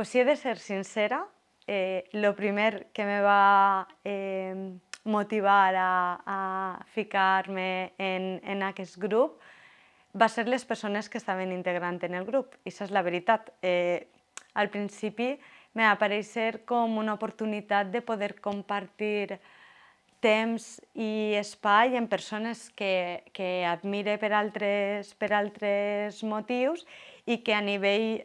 Pues si he de ser sincera, lo primer que me va motivar a ficar-me en aquest grup va ser les persones que estaven integrant en el grup. I això és la veritat. Al principi me va aparèixer com una oportunitat de poder compartir temps i espai amb persones que admire per altres motius i que a nivell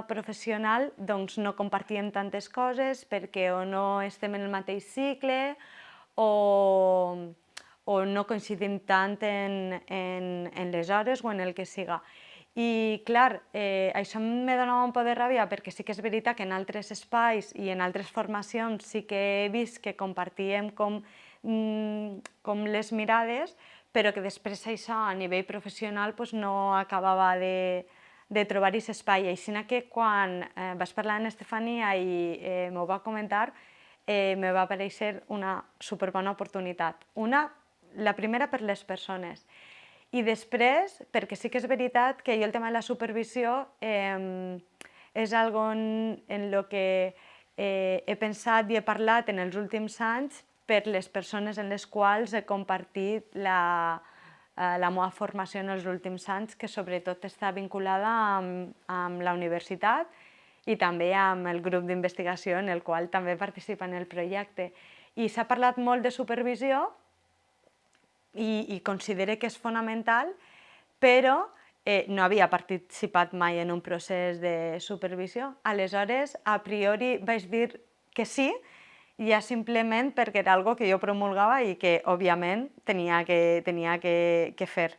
professional doncs, no compartíem tantes coses perquè o no estem en el mateix cicle o no coincidim tant en les hores o en el que siga. I clar, això me donava un por de ràbia perquè sí que és veritat que en altres espais i en altres formacions sí que he vist que compartíem com les mirades, però que després això a nivell professional no acabava de trobar aquest espai. Així que quan vaig parlar amb Estefania i m'ho va comentar, me va aparèixer una superbona oportunitat. La primera per les persones. I després, perquè sí que és veritat que jo el tema de la supervisió és algo en lo que he pensat i he parlat en els últims anys per les persones en les quals he compartit la meva formació en els últims anys, que sobretot està vinculada amb la universitat i també amb el grup d'investigació en el qual també participa en el projecte. I s'ha parlat molt de supervisió i considero que és fonamental, però no havia participat mai en un procés de supervisió. Aleshores, a priori vaig dir que sí, ja simplement perquè era algo que jo promulgava i que, òbviament, tenia que fer.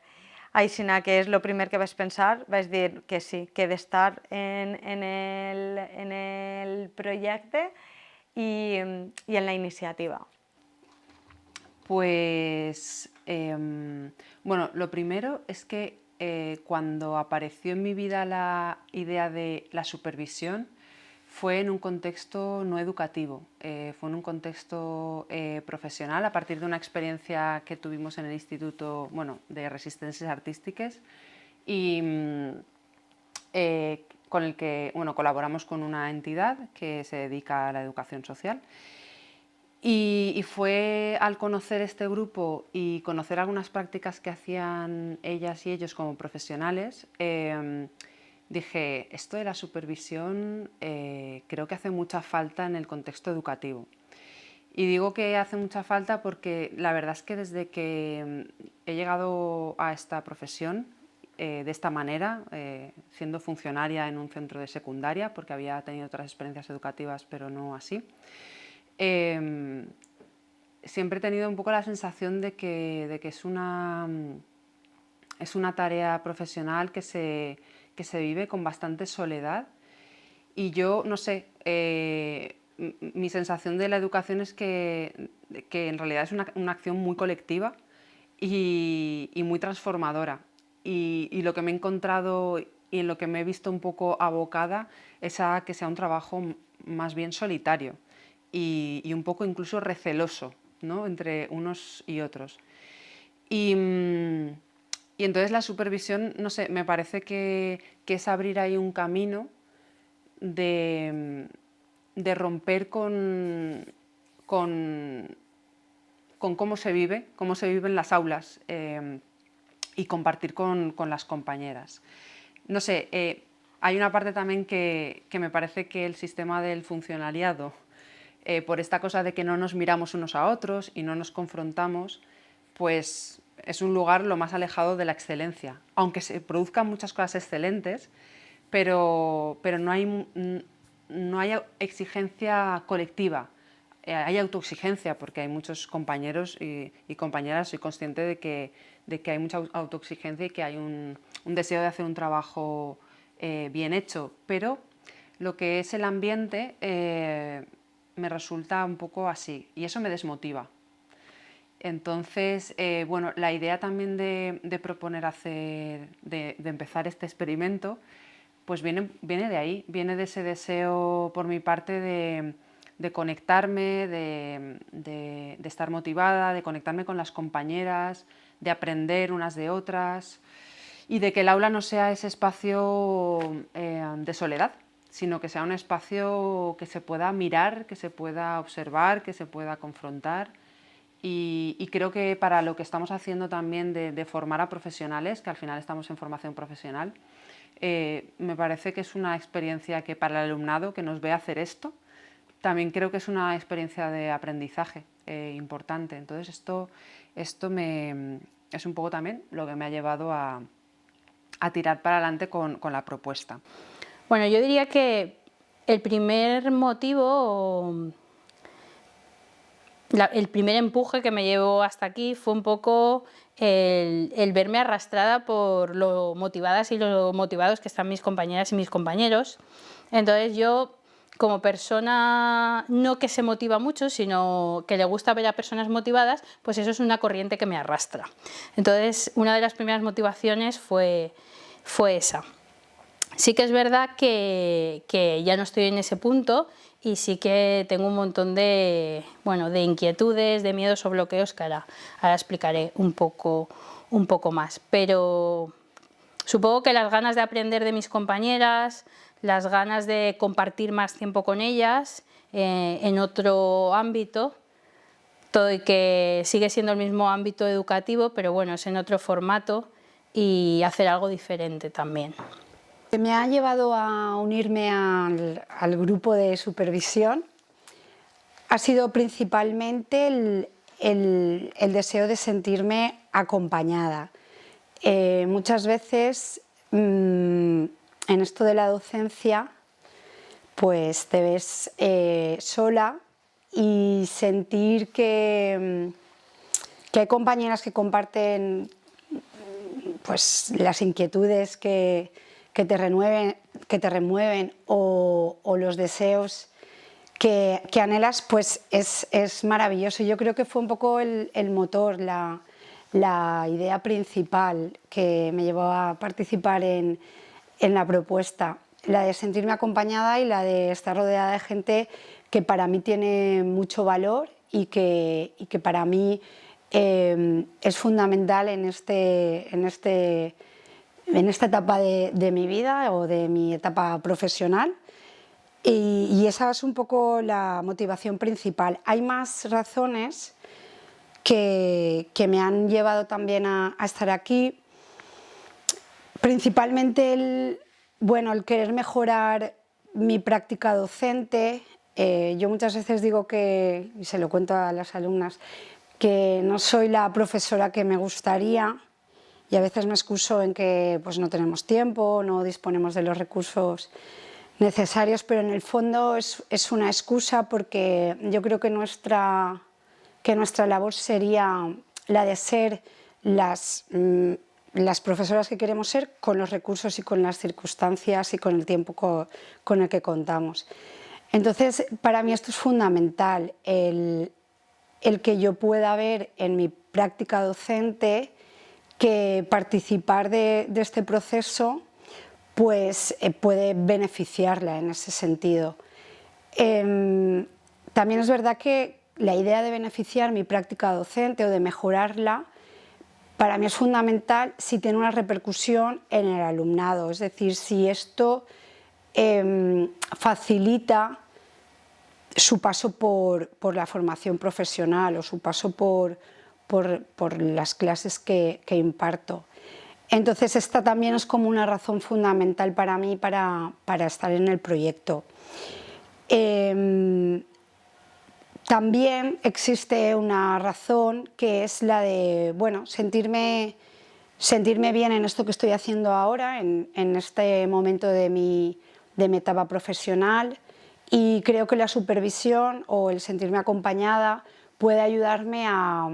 Així que és el primer que vaig pensar, vaig dir que sí, que he d'estar en el projecte i en la iniciativa. Pues, bueno, lo primero es que cuando apareció en mi vida la idea de la supervisión, fue en un contexto no educativo, fue en un contexto profesional, a partir de una experiencia que tuvimos en el Instituto, bueno, de Resistencias Artístiques, y con el que, bueno, colaboramos con una entidad que se dedica a la educación social. Y fue al conocer este grupo y conocer algunas prácticas que hacían ellas y ellos como profesionales, dije, esto de la supervisión creo que hace mucha falta en el contexto educativo. Y digo que hace mucha falta porque la verdad es que desde que he llegado a esta profesión, de esta manera, siendo funcionaria en un centro de secundaria, porque había tenido otras experiencias educativas, pero no así, siempre he tenido un poco la sensación de que es una tarea profesional que se vive con bastante soledad. Y yo, no sé, mi sensación de la educación es que en realidad es una acción muy colectiva y muy transformadora. Y lo que me he encontrado y en lo que me he visto un poco abocada es a que sea un trabajo más bien solitario y un poco incluso receloso, ¿no?, entre unos y otros. Y entonces la supervisión, no sé, me parece que es abrir ahí un camino de romper con cómo se vive en las aulas y compartir con las compañeras. No sé, hay una parte también que me parece que el sistema del funcionariado, por esta cosa de que no nos miramos unos a otros y no nos confrontamos, pues es un lugar lo más alejado de la excelencia. Aunque se produzcan muchas cosas excelentes, pero no hay exigencia colectiva. Hay autoexigencia porque hay muchos compañeros y compañeras, soy consciente de que hay mucha autoexigencia y que hay un deseo de hacer un trabajo bien hecho, pero lo que es el ambiente me resulta un poco así y eso me desmotiva. Entonces, bueno, la idea también de proponer de empezar este experimento, pues viene de ahí, viene de ese deseo por mi parte de conectarme, de estar motivada, de conectarme con las compañeras, de aprender unas de otras y de que el aula no sea ese espacio de soledad, sino que sea un espacio que se pueda mirar, que se pueda observar, que se pueda confrontar. Y creo que para lo que estamos haciendo también de formar a profesionales, que al final estamos en formación profesional, me parece que es una experiencia que para el alumnado que nos ve hacer esto, también creo que es una experiencia de aprendizaje importante. Entonces esto es un poco también lo que me ha llevado a tirar para adelante con la propuesta. Bueno, yo diría que el primer motivo, el primer empuje que me llevó hasta aquí fue un poco el verme arrastrada por lo motivadas y lo motivados que están mis compañeras y mis compañeros. Entonces yo, como persona no que se motiva mucho, sino que le gusta ver a personas motivadas, pues eso es una corriente que me arrastra. Entonces una de las primeras motivaciones fue esa. Sí que es verdad que ya no estoy en ese punto y sí que tengo un montón de inquietudes, de miedos o bloqueos que ahora explicaré un poco más. Pero supongo que las ganas de aprender de mis compañeras, las ganas de compartir más tiempo con ellas en otro ámbito, todo y que sigue siendo el mismo ámbito educativo, pero bueno, es en otro formato y hacer algo diferente también. Me ha llevado a unirme al grupo de supervisión ha sido principalmente el deseo de sentirme acompañada. Muchas veces en esto de la docencia pues te ves sola y sentir que hay compañeras que comparten pues las inquietudes que te remueven o los deseos que anhelas, pues es maravilloso. Yo creo que fue un poco el motor, la idea principal que me llevó a participar en la propuesta, la de sentirme acompañada y la de estar rodeada de gente que para mí tiene mucho valor y que para mí es fundamental en esta etapa de mi vida o de mi etapa profesional. Y esa es un poco la motivación principal. Hay más razones que me han llevado también a estar aquí, principalmente el querer mejorar mi práctica docente. Yo muchas veces digo que, y se lo cuento a las alumnas, que no soy la profesora que me gustaría y a veces me excuso en que pues, no tenemos tiempo, no disponemos de los recursos necesarios, pero en el fondo es una excusa porque yo creo que nuestra labor sería la de ser las profesoras que queremos ser con los recursos y con las circunstancias y con el tiempo con el que contamos. Entonces, para mí esto es fundamental, el que yo pueda ver en mi práctica docente que participar de este proceso pues puede beneficiarla en ese sentido. También es verdad que la idea de beneficiar mi práctica docente o de mejorarla para mí es fundamental si tiene una repercusión en el alumnado, es decir, si esto facilita su paso por la formación profesional o su paso por las clases que imparto. Entonces esta también es como una razón fundamental para mí para estar en el proyecto. También existe una razón que es la de sentirme bien en esto que estoy haciendo ahora, en este momento de mi etapa profesional, y creo que la supervisión o el sentirme acompañada puede ayudarme a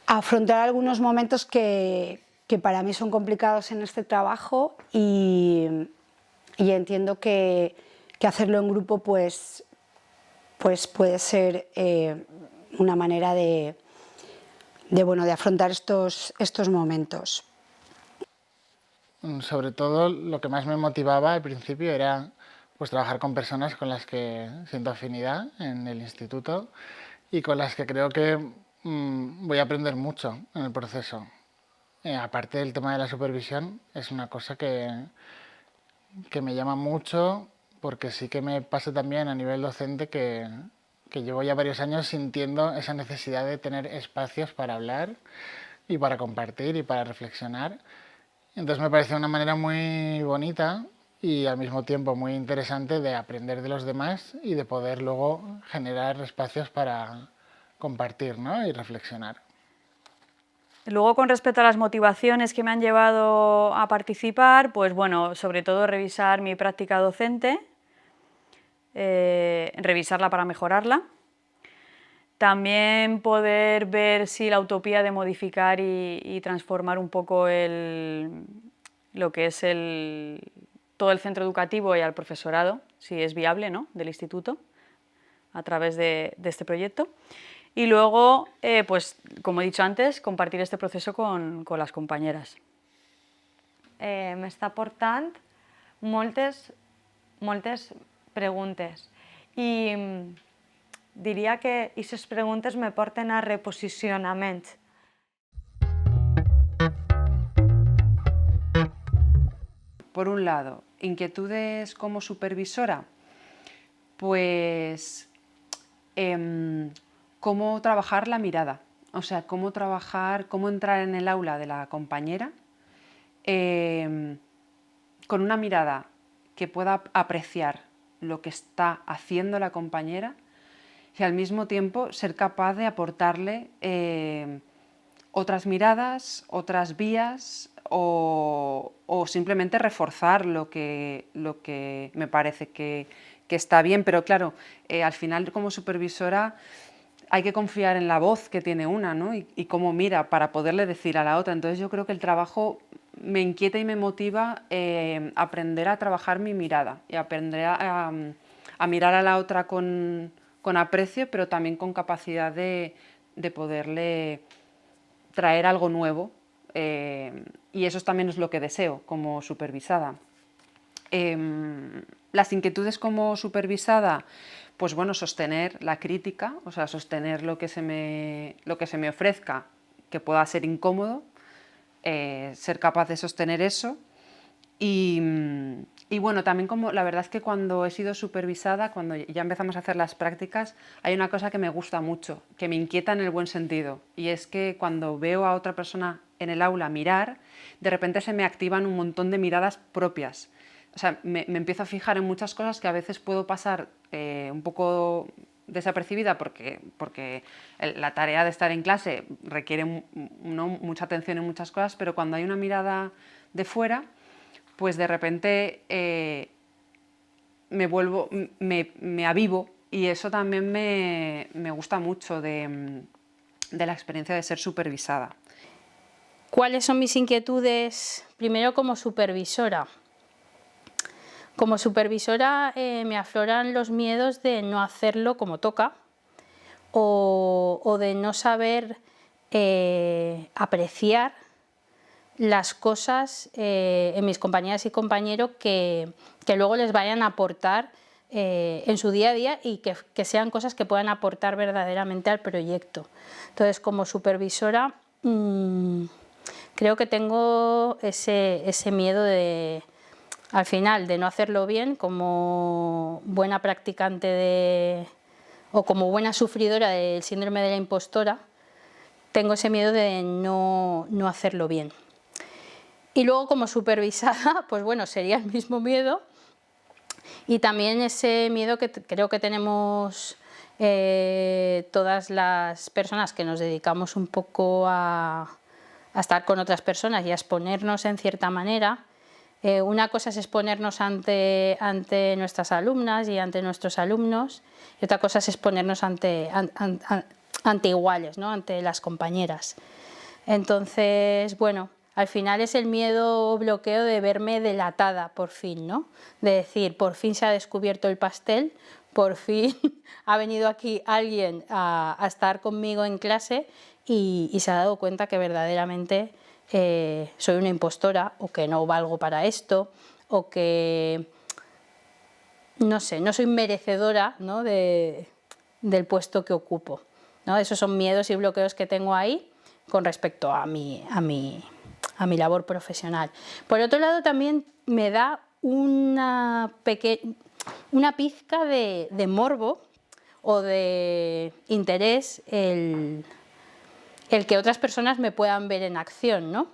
afrontar algunos momentos que para mí son complicados en este trabajo y entiendo que hacerlo en grupo pues puede ser una manera de afrontar estos momentos. Sobre todo lo que más me motivaba al principio era pues trabajar con personas con las que siento afinidad en el instituto y con las que creo que voy a aprender mucho en el proceso. aparte del tema de la supervisión, es una cosa que me llama mucho, porque sí que me pasa también a nivel docente que llevo ya varios años sintiendo esa necesidad de tener espacios para hablar y para compartir y para reflexionar. Entonces me parece una manera muy bonita y al mismo tiempo muy interesante de aprender de los demás y de poder luego generar espacios para compartir, ¿no? Y reflexionar. Luego, con respecto a las motivaciones que me han llevado a participar, pues bueno, sobre todo revisar mi práctica docente, revisarla para mejorarla. También poder ver si la utopía de modificar y transformar un poco lo que es todo el centro educativo y al profesorado, si es viable, ¿no?, del instituto, a través de este proyecto. Y luego, pues, como he dicho antes, compartir este proceso con las compañeras. M'està portant moltes preguntes i diria que aquestes preguntes me porten a reposicionaments. Por un lado, inquietudes como supervisora, pues cómo trabajar la mirada, o sea, cómo entrar en el aula de la compañera con una mirada que pueda apreciar lo que está haciendo la compañera y al mismo tiempo ser capaz de aportarle otras miradas, otras vías o simplemente reforzar lo que me parece que está bien. Pero claro, al final como supervisora hay que confiar en la voz que tiene una, ¿no? y cómo mira para poderle decir a la otra. Entonces yo creo que el trabajo me inquieta y me motiva aprender a trabajar mi mirada y aprender a mirar a la otra con aprecio, pero también con capacidad de poderle traer algo nuevo. Y eso también es lo que deseo como supervisada. Las inquietudes como supervisada, pues bueno, sostener la crítica, o sea, sostener lo que se me ofrezca que pueda ser incómodo, ser capaz de sostener eso. Y bueno, también como la verdad es que cuando he sido supervisada, cuando ya empezamos a hacer las prácticas, hay una cosa que me gusta mucho, que me inquieta en el buen sentido, y es que cuando veo a otra persona en el aula mirar, de repente se me activan un montón de miradas propias. O sea, me empiezo a fijar en muchas cosas que a veces puedo pasar un poco desapercibida porque la tarea de estar en clase requiere mucha atención en muchas cosas, pero cuando hay una mirada de fuera, pues de repente me avivo, y eso también me gusta mucho de la experiencia de ser supervisada. ¿Cuáles son mis inquietudes? Primero, como supervisora. Como supervisora me afloran los miedos de no hacerlo como toca o de no saber apreciar las cosas en mis compañeras y compañeros que luego les vayan a aportar en su día a día y que sean cosas que puedan aportar verdaderamente al proyecto. Entonces, como supervisora, creo que tengo ese miedo al final de no hacerlo bien, como buena practicante o como buena sufridora del síndrome de la impostora. Tengo ese miedo de no hacerlo bien. Y luego, como supervisada, pues bueno, sería el mismo miedo, y también ese miedo que creo que tenemos todas las personas que nos dedicamos un poco a estar con otras personas y a exponernos en cierta manera. Una cosa es exponernos ante nuestras alumnas y ante nuestros alumnos, y otra cosa es exponernos ante iguales, ¿no?, ante las compañeras. Entonces, bueno, al final es el miedo o bloqueo de verme delatada por fin, ¿no? De decir, por fin se ha descubierto el pastel, por fin ha venido aquí alguien a estar conmigo en clase y se ha dado cuenta que verdaderamente soy una impostora, o que no valgo para esto, o que, no sé, no soy merecedora, ¿no?, del puesto que ocupo, ¿no? Esos son miedos y bloqueos que tengo ahí con respecto a mi a mi labor profesional. Por otro lado, también me da una pizca de morbo o de interés el que otras personas me puedan ver en acción, ¿no?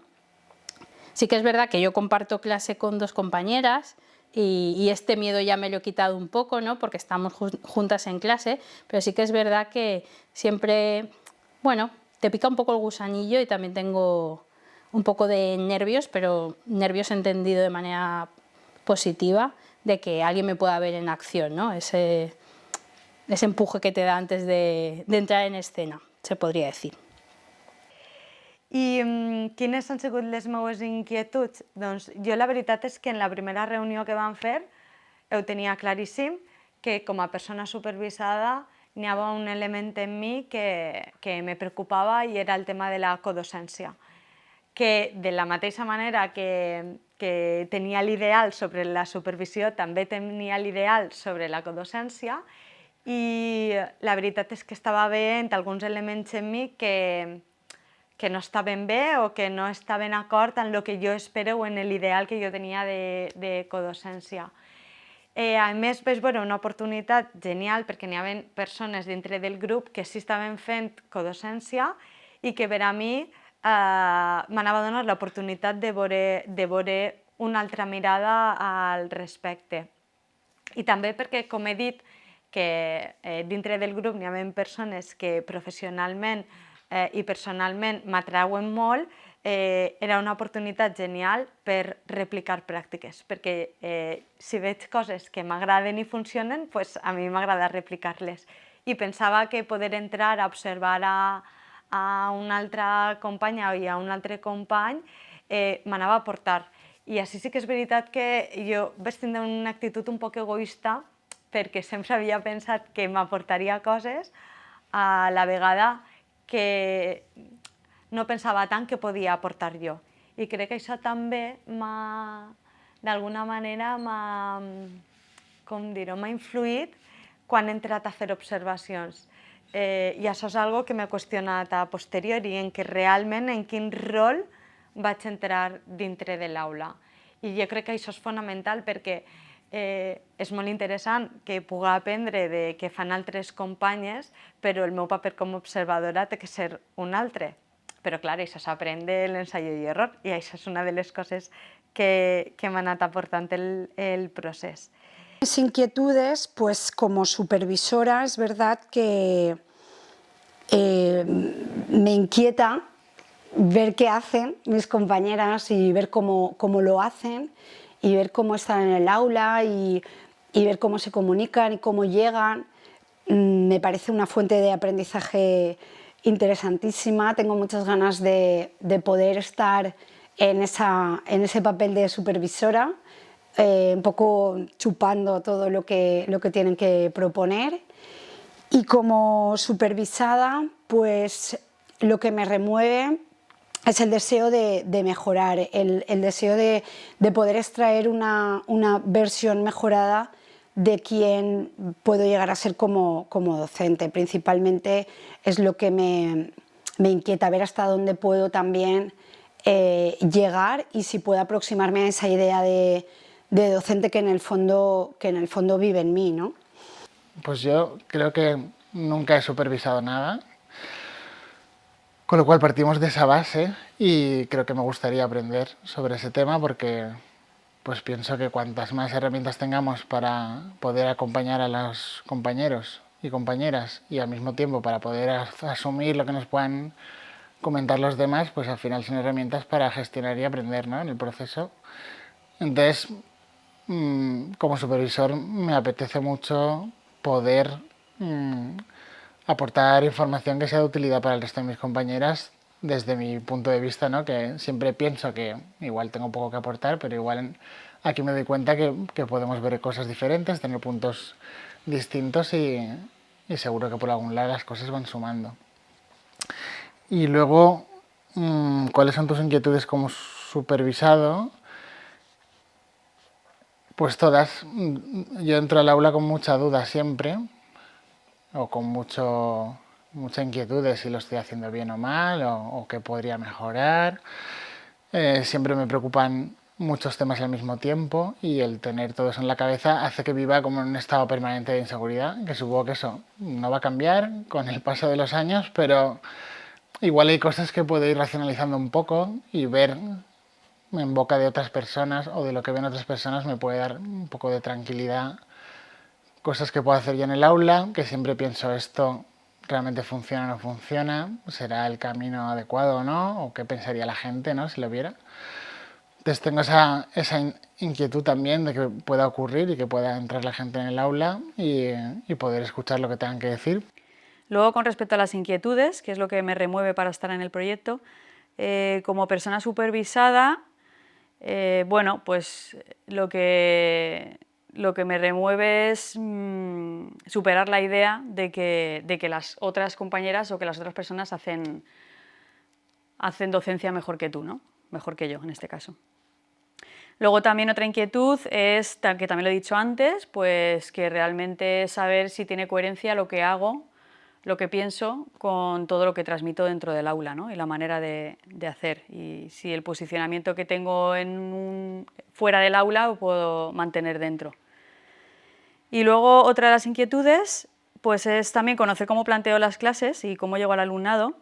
Sí que es verdad que yo comparto clase con 2 compañeras y este miedo ya me lo he quitado un poco, ¿no? Porque estamos juntas en clase, pero sí que es verdad que siempre, bueno, te pica un poco el gusanillo y también tengo un poco de nervios, pero nervios entendido de manera positiva, de que alguien me pueda ver en acción, ¿no? Ese empuje que te da antes de entrar en escena, se podria decir. I quines han sigut les meues inquietuds? Doncs jo la veritat és que en la primera reunió que vam fer ho tenia claríssim que com a persona supervisada n'hi havia un element en mi que me preocupava i era el tema de la codocència. Que de la mateixa manera que tenia l'ideal sobre la supervisió, també tenia l'ideal sobre la codocència i la veritat és que estava veient alguns elements en mi que no estaven bé o que no estaven d'acord amb el que jo espero o en l'ideal que jo tenia de codocència. A més, vaig veure una oportunitat genial perquè n'hi havia persones dintre del grup que sí estaven fent codocència i que per a mi m'anava a donar l'oportunitat de veure una altra mirada al respecte. I també perquè, com he dit, que dintre del grup n'hi havia persones que professionalment i personalment m'atrauen molt, era una oportunitat genial per replicar pràctiques, perquè si veig coses que m'agraden i funcionen, doncs a mi m'agrada replicar-les. I pensava que poder entrar a observar a una altra companya i a un altre company m'anava a aportar. I així sí que és veritat que jo vaig tindre una actitud un poc egoista perquè sempre havia pensat que m'aportaria coses a la vegada que no pensava tant que podia aportar jo. I crec que això també d'alguna manera m'ha influït quan he entrat a fer observacions. I això és una cosa que m'he qüestionat a posteriori, en què realment en quin rol vaig entrar dintre de l'aula. I jo crec que això és fonamental perquè és molt interessant que pugui aprendre de què fan altres companyes, però el meu paper com a observadora té que ser un altre. Però clar, això s'aprèn de l'ensayo i error i això és una de les coses que m'ha anat aportant el procés. Mis inquietudes, pues como supervisora es verdad que me inquieta ver qué hacen mis compañeras y ver cómo lo hacen y ver cómo están en el aula y ver cómo se comunican y cómo llegan. Me parece una fuente de aprendizaje interesantísima. Tengo muchas ganas de poder estar en ese papel de supervisora, un poco chupando todo lo que tienen que proponer. Y como supervisada, pues lo que me remueve es el deseo de mejorar, el deseo de poder extraer una versión mejorada de quién puedo llegar a ser como docente. Principalmente es lo que me inquieta, ver hasta dónde puedo también llegar y si puedo aproximarme a esa idea de docente que en el fondo vive en mí, ¿no? Pues yo creo que nunca he supervisado nada, con lo cual partimos de esa base y creo que me gustaría aprender sobre ese tema porque pues pienso que cuantas más herramientas tengamos para poder acompañar a los compañeros y compañeras y al mismo tiempo para poder asumir lo que nos puedan comentar los demás, pues al final son herramientas para gestionar y aprender, ¿no?, en el proceso. Entonces, como supervisor me apetece mucho poder aportar información que sea de utilidad para el resto de mis compañeras desde mi punto de vista, ¿no?, que siempre pienso que igual tengo poco que aportar, pero igual aquí me doy cuenta que podemos ver cosas diferentes, tener puntos distintos y seguro que por algún lado las cosas van sumando. Y luego, ¿cuáles son tus inquietudes como supervisado? Pues todas. Yo entro al aula con mucha duda siempre, o con mucha inquietud de si lo estoy haciendo bien o mal, o qué podría mejorar. siempre me preocupan muchos temas al mismo tiempo y el tener todo eso en la cabeza hace que viva como en un estado permanente de inseguridad, que supongo que eso no va a cambiar con el paso de los años, pero igual hay cosas que puedo ir racionalizando un poco y ver en boca de otras personas o de lo que ven otras personas me puede dar un poco de tranquilidad. Cosas que puedo hacer yo en el aula, que siempre pienso esto realmente funciona o no funciona, será el camino adecuado o no, o qué pensaría la gente, ¿no?, si lo viera. Entonces tengo esa inquietud también de que pueda ocurrir y que pueda entrar la gente en el aula y poder escuchar lo que tengan que decir. Luego, con respecto a las inquietudes, que es lo que me remueve para estar en el proyecto, como persona supervisada, bueno, pues lo que me remueve es superar la idea de que las otras compañeras o que las otras personas hacen docencia mejor que tú, ¿no? Mejor que yo, en este caso. Luego también otra inquietud es, que también lo he dicho antes, pues que realmente saber si tiene coherencia lo que hago, lo que pienso, con todo lo que transmito dentro del aula, ¿no?, y la manera de hacer. Y si el posicionamiento que tengo fuera del aula lo puedo mantener dentro. Y luego otra de las inquietudes pues es también conocer cómo planteo las clases y cómo llego al alumnado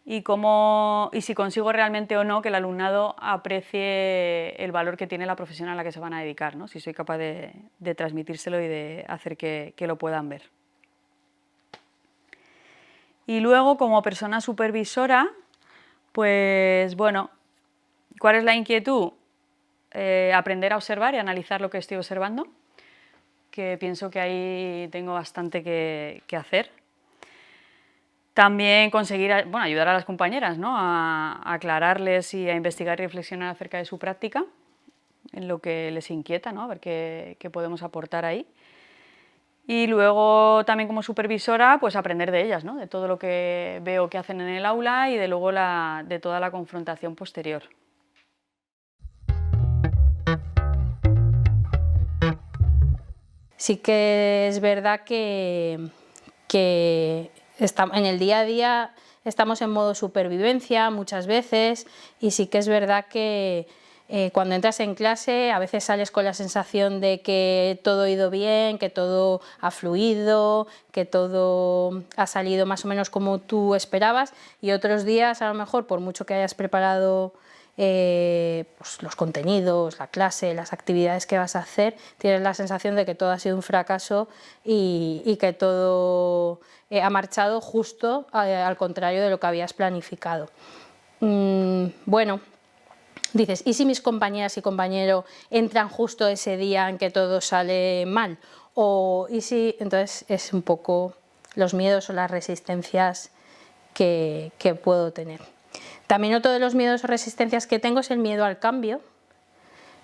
y si consigo realmente o no que el alumnado aprecie el valor que tiene la profesión a la que se van a dedicar, ¿no?, si soy capaz de transmitírselo y de hacer que lo puedan ver. Y luego, como persona supervisora, pues bueno, ¿cuál es la inquietud? Aprender a observar y analizar lo que estoy observando, que pienso que ahí tengo bastante que hacer. También conseguir ayudar a las compañeras, ¿no?, a aclararles y a investigar y reflexionar acerca de su práctica, en lo que les inquieta, ¿no?, a ver qué podemos aportar ahí. Y luego también como supervisora, pues aprender de ellas, ¿no?, de todo lo que veo que hacen en el aula y de luego de toda la confrontación posterior. Sí que es verdad que en el día a día estamos en modo supervivencia muchas veces y sí que es verdad que cuando entras en clase a veces sales con la sensación de que todo ha ido bien, que todo ha fluido, que todo ha salido más o menos como tú esperabas, y otros días a lo mejor por mucho que hayas preparado pues los contenidos, la clase, las actividades que vas a hacer, tienes la sensación de que todo ha sido un fracaso y que todo ha marchado justo al contrario de lo que habías planificado. Bueno, dices, ¿y si mis compañeras y compañeros entran justo ese día en que todo sale mal? ¿Y si? Entonces es un poco los miedos o las resistencias que puedo tener. También otro de los miedos o resistencias que tengo es el miedo al cambio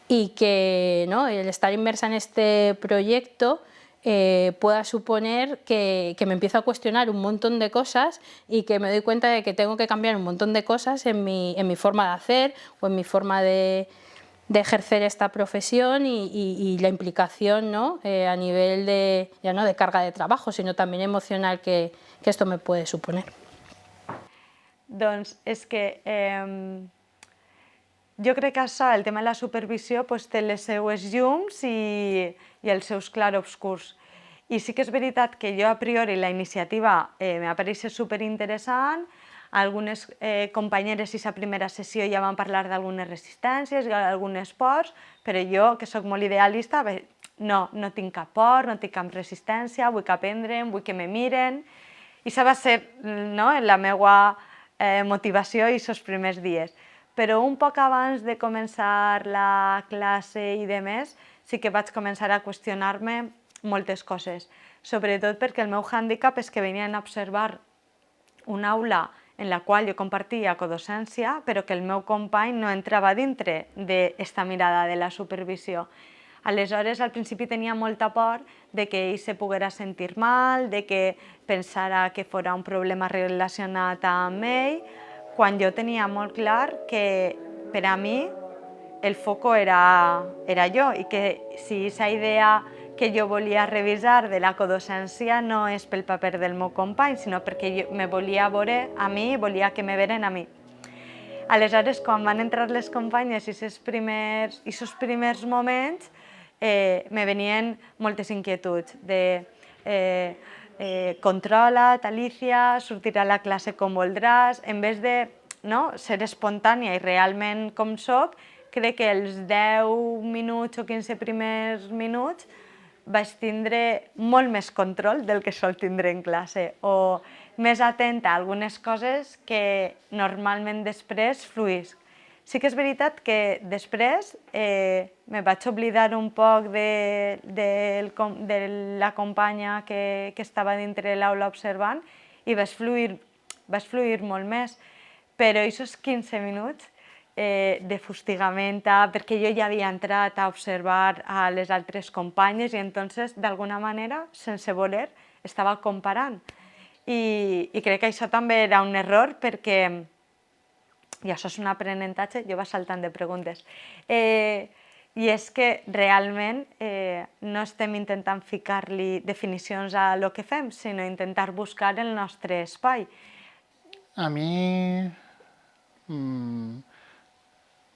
y que, ¿no?, el estar inmersa en este proyecto pueda suponer que me empiezo a cuestionar un montón de cosas y que me doy cuenta de que tengo que cambiar un montón de cosas en mi forma de hacer o en mi forma de ejercer esta profesión y la implicación, ¿no?, a nivel ya no de carga de trabajo, sino también emocional que esto me puede suponer. Doncs és que jo crec que això, el tema de la supervisió, doncs, té les seues llums i els seus clarobscurs. I sí que és veritat que jo a priori la iniciativa m'ha pareixit superinteressant. Algunes companyeres i la primera sessió ja van parlar d'algunes resistències, d'alguns pors, però jo, que sóc molt idealista, no tinc cap por, no tinc cap resistència, vull que aprendre'm, vull que me miren. I això va ser, no?, la meva motivació i els primers dies. Però un poc abans de començar la classe i demés, sí que vaig començar a qüestionar-me moltes coses, sobretot perquè el meu hàndicap és que venien a observar una aula en la qual jo compartia codocència, però que el meu company no entrava dintre d'esta mirada de la supervisió. Aleshores, al principi tenia molta por de que ell se poguera sentir mal, de que pensara que fos un problema relacionat amb ell, quan jo tenia molt clar que per a mi el foco era jo i que si aquesta idea que jo volia revisar de la codocència no és pel paper del meu company, sinó perquè me volia veure a mi i volia que me veren a mi. Aleshores, quan van entrar les companyes i aquests primers moments, me venien moltes inquietuds de controla't, Alicia, sortirà a la classe com voldràs, en vez de ser espontània i realment com soc, crec que els 10 minuts o 15 primers minuts vaig tindre molt més control del que sol tindre en classe o més atenta a algunes coses que normalment després fluïsc. Sí que és veritat que després me vaig oblidar un poc de la companya que estava dintre l'aula observant i vaig fluir molt més, però aquests 15 minuts de fustigament, perquè jo ja havia entrat a observar a les altres companyes i entonces, d'alguna manera, sense voler, estava comparant. I crec que això també era un error perquè, i això és un aprenentatge, jo vaig saltant de preguntes, i és que realment no estem intentant ficar-li definicions a lo que fem, sinó intentar buscar el nostre espai. A mí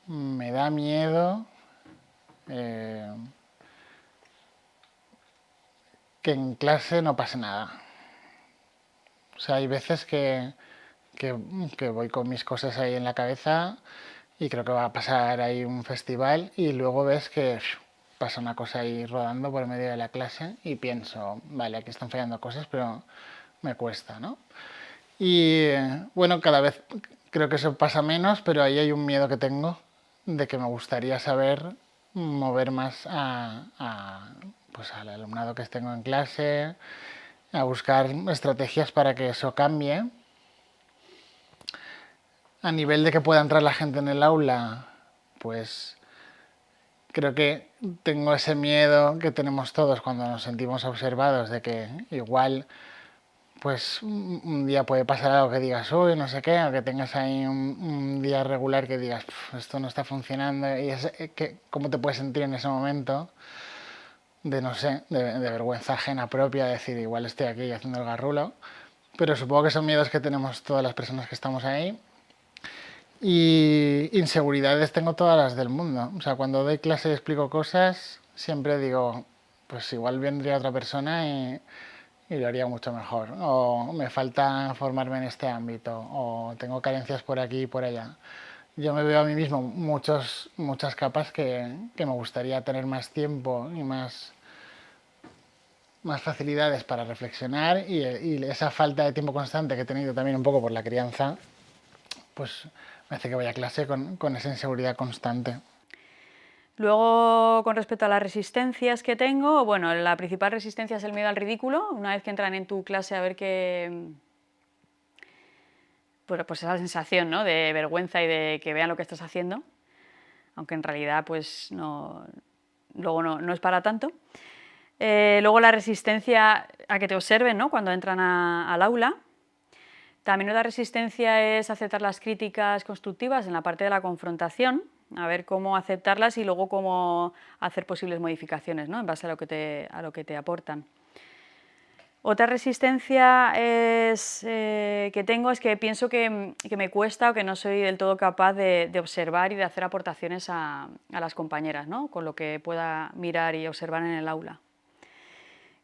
me da miedo que en clase no pase nada. O sea, hay veces que voy con mis cosas ahí en la cabeza y creo que va a pasar ahí un festival y luego ves que pasa una cosa ahí rodando por medio de la clase y pienso, vale, aquí están fallando cosas, pero me cuesta, ¿no? Y bueno, cada vez creo que eso pasa menos, pero ahí hay un miedo que tengo de que me gustaría saber mover más pues al alumnado que tengo en clase, a buscar estrategias para que eso cambie. A nivel de que pueda entrar la gente en el aula, pues creo que tengo ese miedo que tenemos todos cuando nos sentimos observados, de que igual pues un día puede pasar algo que digas, uy, no sé qué, o que tengas ahí un día regular que digas, esto no está funcionando, y ¿cómo te puedes sentir en ese momento? De, no sé, de vergüenza ajena propia, de decir, igual estoy aquí haciendo el garrulo, pero supongo que son miedos que tenemos todas las personas que estamos ahí. Y inseguridades tengo todas las del mundo. O sea, cuando doy clase y explico cosas, siempre digo, pues igual vendría otra persona y lo haría mucho mejor. O me falta formarme en este ámbito, o tengo carencias por aquí y por allá. Yo me veo a mí mismo muchas capas que me gustaría tener más tiempo y más facilidades para reflexionar y esa falta de tiempo constante que he tenido también un poco por la crianza, pues me hace que vaya a clase con esa inseguridad constante. Luego, con respecto a las resistencias que tengo, bueno, la principal resistencia es el miedo al ridículo. Una vez que entran en tu clase a ver que... pues esa sensación, ¿no?, de vergüenza y de que vean lo que estás haciendo, aunque en realidad pues luego no es para tanto. Luego la resistencia a que te observen, ¿no?, cuando entran al aula. También otra resistencia es aceptar las críticas constructivas en la parte de la confrontación, a ver cómo aceptarlas y luego cómo hacer posibles modificaciones, ¿no?, en base a lo que te aportan. Otra resistencia que tengo es que pienso que me cuesta o que no soy del todo capaz de observar y de hacer aportaciones a las compañeras, ¿no?, con lo que pueda mirar y observar en el aula.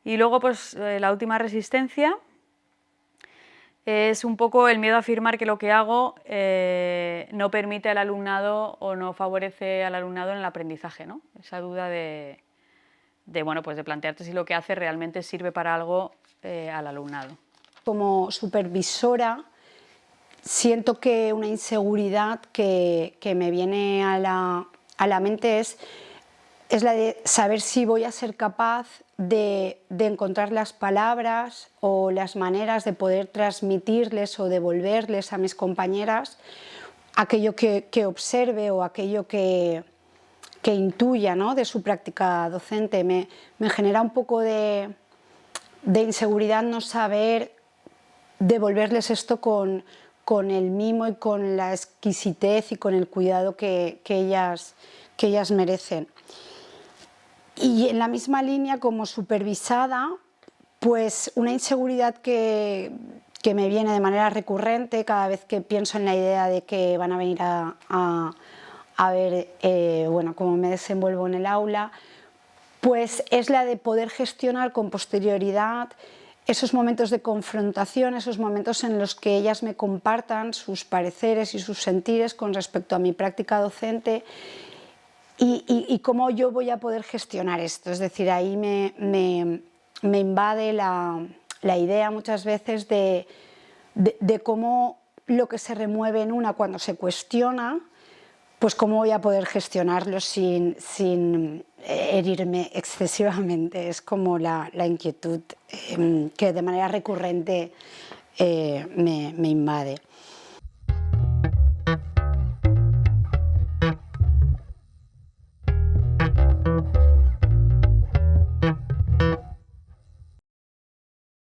Y luego, pues, la última resistencia es un poco el miedo a afirmar que lo que hago no permite al alumnado o no favorece al alumnado en el aprendizaje, ¿no? Esa duda de plantearte si lo que hace realmente sirve para algo al alumnado. Como supervisora, siento que una inseguridad que me viene a la mente es la de saber si voy a ser capaz de encontrar las palabras o las maneras de poder transmitirles o devolverles a mis compañeras aquello que observe o aquello que intuya, ¿no?, de su práctica docente. Me genera un poco de inseguridad no saber devolverles esto con el mimo y con la exquisitez y con el cuidado que ellas merecen. Y en la misma línea, como supervisada, pues una inseguridad que que me viene de manera recurrente cada vez que pienso en la idea de que van a venir a ver bueno, cómo me desenvuelvo en el aula, pues es la de poder gestionar con posterioridad esos momentos de confrontación, esos momentos en los que ellas me compartan sus pareceres y sus sentires con respecto a mi práctica docente y cómo yo voy a poder gestionar esto. Es decir, ahí me invade la idea muchas veces de cómo lo que se remueve en una cuando se cuestiona, pues cómo voy a poder gestionarlo sin herirme excesivamente. Es como la inquietud que de manera recurrente me invade.